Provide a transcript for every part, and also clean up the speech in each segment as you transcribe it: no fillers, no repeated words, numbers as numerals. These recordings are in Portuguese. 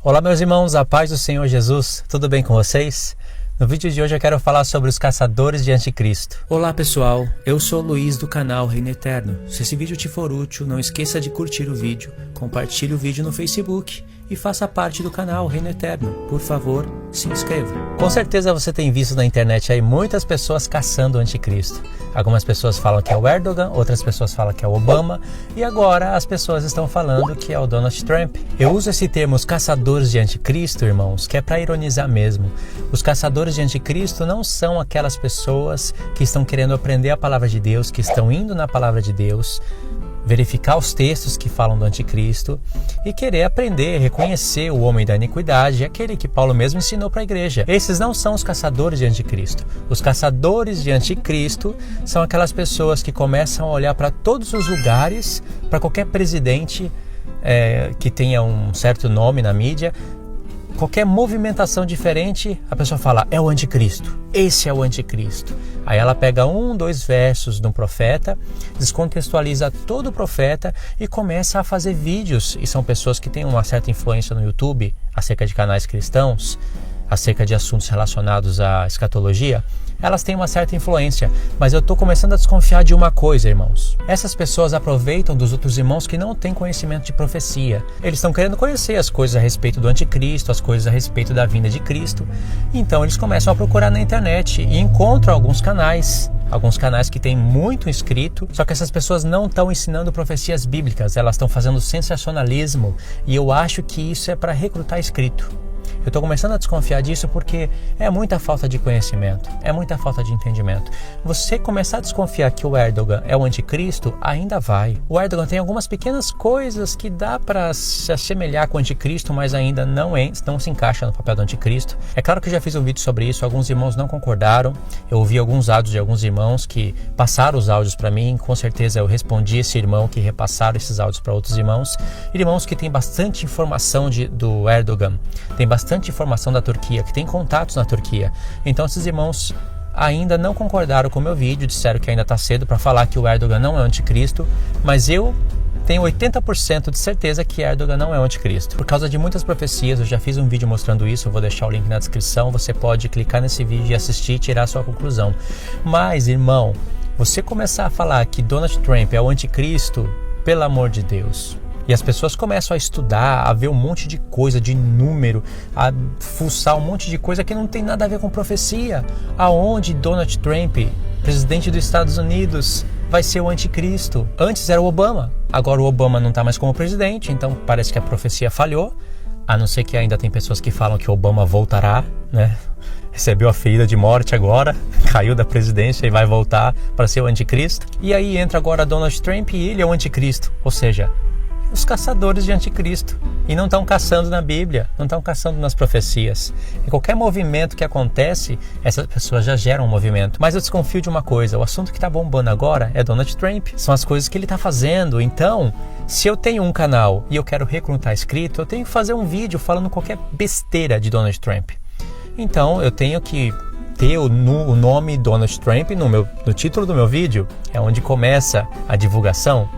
Olá meus irmãos, a paz do Senhor Jesus, tudo bem com vocês? No vídeo de hoje eu quero falar sobre os caçadores de anticristo. Olá pessoal, eu sou o Luiz do canal Reino Eterno. Se esse vídeo te for útil, não esqueça de curtir o vídeo, compartilhe o vídeo no Facebook e faça parte do canal Reino Eterno. Por favor, se inscreva. Com certeza você tem visto na internet aí muitas pessoas caçando o anticristo. Algumas pessoas falam que é o Erdogan, outras pessoas falam que é o Obama e agora as pessoas estão falando que é o Donald Trump. Eu uso esse termo, os caçadores de anticristo, irmãos, que é para ironizar mesmo. Os caçadores de anticristo não são aquelas pessoas que estão querendo aprender a palavra de Deus, que estão indo na palavra de Deus, verificar os textos que falam do anticristo e querer aprender, reconhecer o homem da iniquidade, aquele que Paulo mesmo ensinou para a igreja. Esses não são os caçadores de anticristo. Os caçadores de anticristo são aquelas pessoas que começam a olhar para todos os lugares, para qualquer presidente que tenha um certo nome na mídia, qualquer movimentação diferente, a pessoa fala, é o anticristo, esse é o anticristo. Aí ela pega 2 versos de um profeta, descontextualiza todo o profeta e começa a fazer vídeos. E são pessoas que têm uma certa influência no YouTube, acerca de canais cristãos, acerca de assuntos relacionados à escatologia. Elas têm uma certa influência, mas eu estou começando a desconfiar de uma coisa, irmãos. Essas pessoas aproveitam dos outros irmãos que não têm conhecimento de profecia. Eles estão querendo conhecer as coisas a respeito do anticristo, as coisas a respeito da vinda de Cristo. Então eles começam a procurar na internet e encontram alguns canais que têm muito inscrito, só que essas pessoas não estão ensinando profecias bíblicas, elas estão fazendo sensacionalismo e eu acho que isso é para recrutar inscrito. Eu estou começando a desconfiar disso porque é muita falta de conhecimento, é muita falta de entendimento. Você começar a desconfiar que o Erdogan é o anticristo, ainda vai. O Erdogan tem algumas pequenas coisas que dá para se assemelhar com o anticristo, mas ainda não se encaixa no papel do anticristo. É claro que eu já fiz um vídeo sobre isso, alguns irmãos não concordaram. Eu ouvi alguns áudios de alguns irmãos que passaram os áudios para mim, com certeza eu respondi esse irmão que repassaram esses áudios para outros irmãos. Irmãos que têm bastante informação do Erdogan, tem bastante informação da Turquia, que tem contatos na Turquia. Então esses irmãos ainda não concordaram com o meu vídeo, disseram que ainda está cedo para falar que o Erdogan não é o anticristo, mas eu tenho 80% de certeza que Erdogan não é o anticristo. Por causa de muitas profecias, eu já fiz um vídeo mostrando isso, eu vou deixar o link na descrição, você pode clicar nesse vídeo e assistir e tirar a sua conclusão. Mas, irmão, você começar a falar que Donald Trump é o anticristo, pelo amor de Deus. E as pessoas começam a estudar, a ver um monte de coisa, de número, a fuçar um monte de coisa que não tem nada a ver com profecia. Aonde Donald Trump, presidente dos Estados Unidos, vai ser o anticristo? Antes era o Obama, agora o Obama não está mais como presidente, então parece que a profecia falhou. A não ser que ainda tem pessoas que falam que o Obama voltará, né? Recebeu a ferida de morte agora, caiu da presidência e vai voltar para ser o anticristo. E aí entra agora Donald Trump e ele é o anticristo, ou seja, os caçadores de anticristo. E não estão caçando na Bíblia, não estão caçando nas profecias. Em qualquer movimento que acontece, essas pessoas já geram um movimento. Mas eu desconfio de uma coisa, o assunto que está bombando agora é Donald Trump. São as coisas que ele está fazendo. Então, se eu tenho um canal e eu quero recrutar inscrito, eu tenho que fazer um vídeo falando qualquer besteira de Donald Trump. Então, eu tenho que ter o nome Donald Trump no título do meu vídeo, é onde começa a divulgação.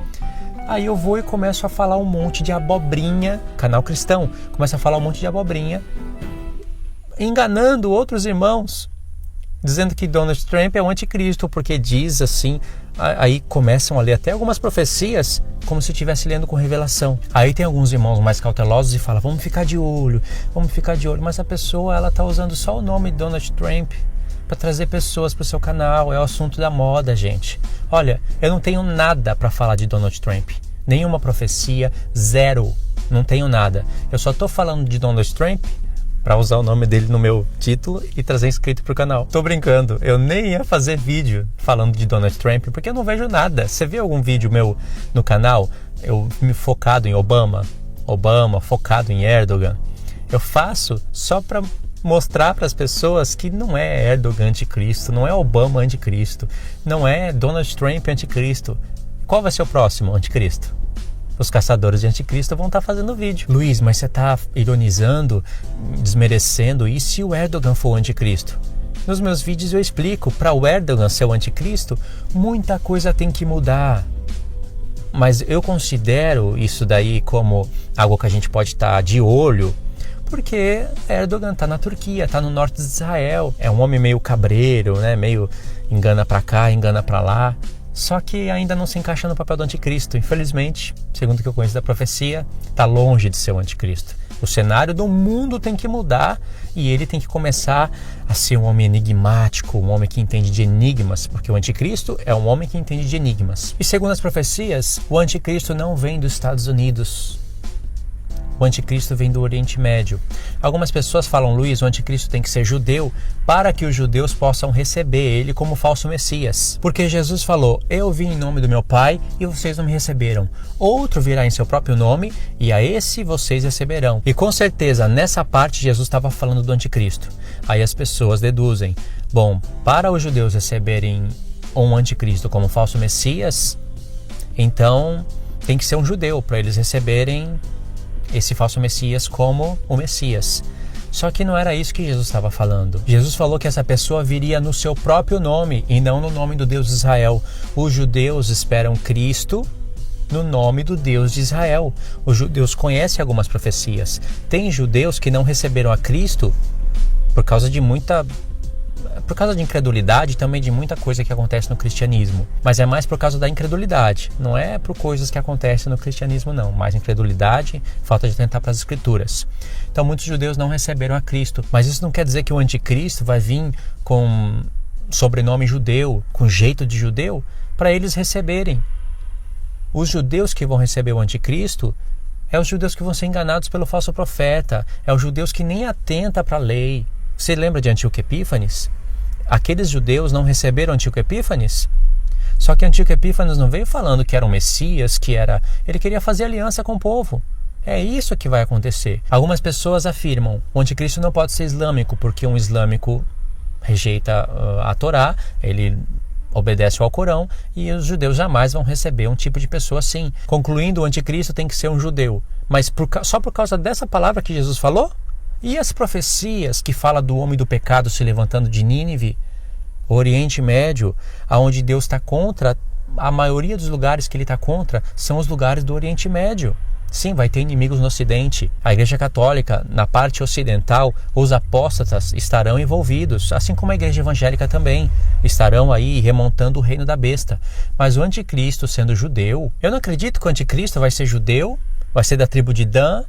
Aí eu vou e começo a falar um monte de abobrinha, canal cristão, começa a falar um monte de abobrinha, enganando outros irmãos, dizendo que Donald Trump é o anticristo, porque diz assim, aí começam a ler até algumas profecias, como se estivesse lendo com revelação. Aí tem alguns irmãos mais cautelosos e falam, vamos ficar de olho, mas a pessoa ela está usando só o nome Donald Trump para trazer pessoas para o seu canal, é o assunto da moda, gente. Olha, eu não tenho nada para falar de Donald Trump, nenhuma profecia, zero, não tenho nada. Eu só estou falando de Donald Trump para usar o nome dele no meu título e trazer inscrito para o canal. Tô brincando, eu nem ia fazer vídeo falando de Donald Trump, porque eu não vejo nada. Você vê algum vídeo meu no canal, eu me focado em Obama, focado em Erdogan? Eu faço só para mostrar para as pessoas que não é Erdogan anticristo, não é Obama anticristo, não é Donald Trump anticristo. Qual vai ser o próximo anticristo? Os caçadores de anticristo vão estar fazendo vídeo. Luiz, mas você está ironizando, desmerecendo, e se o Erdogan for o anticristo? Nos meus vídeos eu explico, para o Erdogan ser o anticristo, muita coisa tem que mudar. Mas eu considero isso daí como algo que a gente pode estar de olho, Porque Erdogan está na Turquia, está no norte de Israel. É um homem meio cabreiro, né? Meio engana para cá, engana para lá. Só que ainda não se encaixa no papel do anticristo. Infelizmente, segundo o que eu conheço da profecia, está longe de ser o anticristo. O cenário do mundo tem que mudar e ele tem que começar a ser um homem enigmático, um homem que entende de enigmas, porque o anticristo é um homem que entende de enigmas. E segundo as profecias, o anticristo não vem dos Estados Unidos. O anticristo vem do Oriente Médio. Algumas pessoas falam, Luiz, o anticristo tem que ser judeu para que os judeus possam receber ele como falso Messias. Porque Jesus falou, eu vim em nome do meu Pai e vocês não me receberam. Outro virá em seu próprio nome e a esse vocês receberão. E com certeza, nessa parte, Jesus estava falando do anticristo. Aí as pessoas deduzem, bom, para os judeus receberem um anticristo como falso Messias, então tem que ser um judeu para eles receberem esse falso Messias como o Messias. Só que não era isso que Jesus estava falando. Jesus falou que essa pessoa viria no seu próprio nome e não no nome do Deus de Israel. Os judeus esperam Cristo no nome do Deus de Israel. Os judeus conhecem algumas profecias. Tem judeus que não receberam a Cristo por causa de incredulidade e também de muita coisa que acontece no cristianismo. Mas é mais por causa da incredulidade. Não é por coisas que acontecem no cristianismo, não. Mais incredulidade, falta de atentar para as escrituras. Então muitos judeus não receberam a Cristo. Mas isso não quer dizer que o anticristo vai vir com sobrenome judeu, com jeito de judeu, para eles receberem. Os judeus que vão receber o anticristo é os judeus que vão ser enganados pelo falso profeta. É os judeus que nem atentam para a lei. Você lembra de Antíoco Epífanes? Aqueles judeus não receberam Antíoco Epífanes? Só que Antíoco Epífanes não veio falando que era um Messias, ele queria fazer aliança com o povo. É isso que vai acontecer. Algumas pessoas afirmam, o anticristo não pode ser islâmico, porque um islâmico rejeita a Torá, ele obedece ao Alcorão, e os judeus jamais vão receber um tipo de pessoa assim. Concluindo, o anticristo tem que ser um judeu. Mas só por causa dessa palavra que Jesus falou? E as profecias que falam do homem do pecado se levantando de Nínive, o Oriente Médio, onde Deus está contra, a maioria dos lugares que ele está contra são os lugares do Oriente Médio. Sim, vai ter inimigos no Ocidente. A Igreja Católica, na parte ocidental, os apóstatas estarão envolvidos, assim como a Igreja Evangélica também, estarão aí remontando o reino da besta. Mas o anticristo sendo judeu, eu não acredito que o anticristo vai ser judeu, vai ser da tribo de Dan,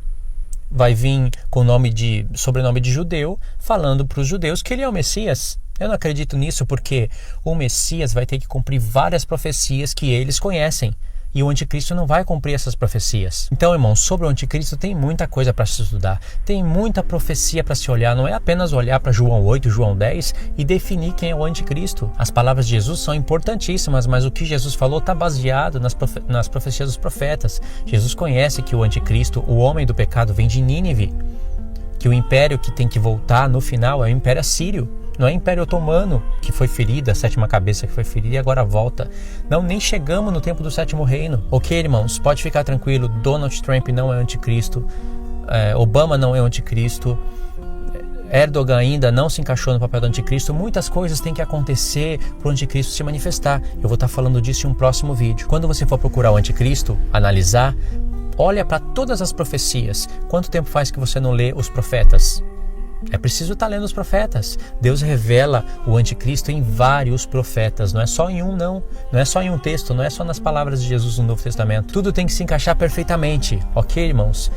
vai vir com sobrenome de judeu, falando para os judeus que ele é o Messias. Eu não acredito nisso porque o Messias vai ter que cumprir várias profecias que eles conhecem. E o anticristo não vai cumprir essas profecias. Então, irmãos, sobre o anticristo tem muita coisa para se estudar. Tem muita profecia para se olhar. Não é apenas olhar para João 8, João 10 e definir quem é o anticristo. As palavras de Jesus são importantíssimas, mas o que Jesus falou está baseado nas profecias dos profetas. Jesus conhece que o anticristo, o homem do pecado, vem de Nínive. Que o império que tem que voltar no final é o Império Assírio. Não é o Império Otomano que foi ferido, a sétima cabeça que foi ferida e agora volta. Não, nem chegamos no tempo do sétimo reino. Ok, irmãos, pode ficar tranquilo, Donald Trump não é anticristo, Obama não é anticristo, Erdogan ainda não se encaixou no papel do anticristo. Muitas coisas têm que acontecer para o anticristo se manifestar. Eu vou estar falando disso em um próximo vídeo. Quando você for procurar o anticristo, analisar, olha para todas as profecias. Quanto tempo faz que você não lê os profetas? É preciso estar lendo os profetas. Deus revela o anticristo em vários profetas. Não é só em um, não. Não é só em um texto. Não é só nas palavras de Jesus no Novo Testamento. Tudo tem que se encaixar perfeitamente. Ok, irmãos?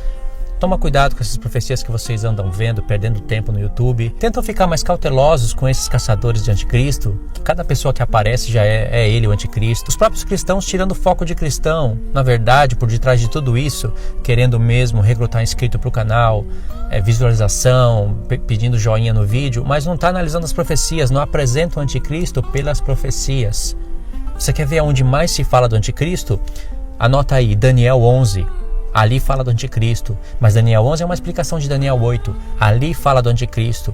Toma cuidado com essas profecias que vocês andam vendo, perdendo tempo no YouTube. Tentam ficar mais cautelosos com esses caçadores de anticristo. Cada pessoa que aparece já é ele o anticristo. Os próprios cristãos tirando o foco de cristão. Na verdade, por detrás de tudo isso, querendo mesmo recrutar inscrito para o canal, visualização, pedindo joinha no vídeo, mas não está analisando as profecias, não apresenta o anticristo pelas profecias. Você quer ver onde mais se fala do anticristo? Anota aí, Daniel 11. Ali fala do anticristo, mas Daniel 11 é uma explicação de Daniel 8. Ali fala do anticristo.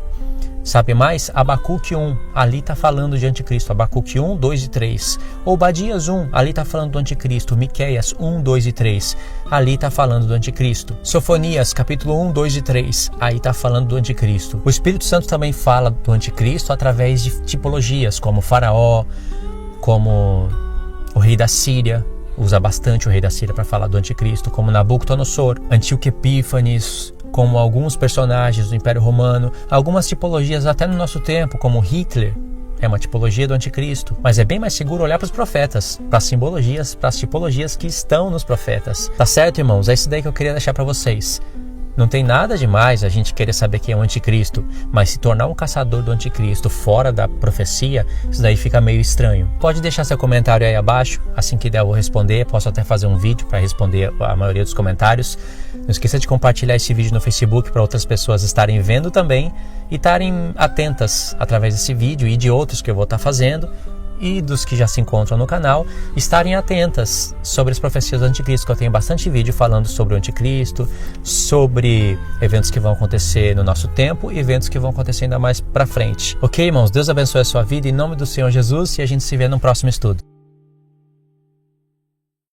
Sabe mais? Abacuque 1, ali está falando de anticristo. Abacuque 1, 2 e 3. Obadias 1, ali está falando do anticristo. Miqueias 1, 2 e 3, ali está falando do anticristo. Sofonias, capítulo 1, 2 e 3, aí está falando do anticristo. O Espírito Santo também fala do anticristo através de tipologias, como Faraó, como o rei da Síria. Usa bastante o rei da Síria para falar do anticristo, como Nabucodonosor, Antíoco Epífanes, como alguns personagens do Império Romano, algumas tipologias até no nosso tempo, como Hitler, é uma tipologia do anticristo. Mas é bem mais seguro olhar para os profetas, para as simbologias, para as tipologias que estão nos profetas. Tá certo, irmãos? É isso daí que eu queria deixar para vocês. Não tem nada demais a gente querer saber quem é o anticristo, mas se tornar um caçador do anticristo fora da profecia, isso daí fica meio estranho. Pode deixar seu comentário aí abaixo, assim que der eu vou responder, posso até fazer um vídeo para responder a maioria dos comentários. Não esqueça de compartilhar esse vídeo no Facebook para outras pessoas estarem vendo também e estarem atentas através desse vídeo e de outros que eu vou estar fazendo, e dos que já se encontram no canal, estarem atentas sobre as profecias do anticristo, que eu tenho bastante vídeo falando sobre o anticristo, sobre eventos que vão acontecer no nosso tempo e eventos que vão acontecer ainda mais pra frente. Ok, irmãos? Deus abençoe a sua vida em nome do Senhor Jesus e a gente se vê no próximo estudo.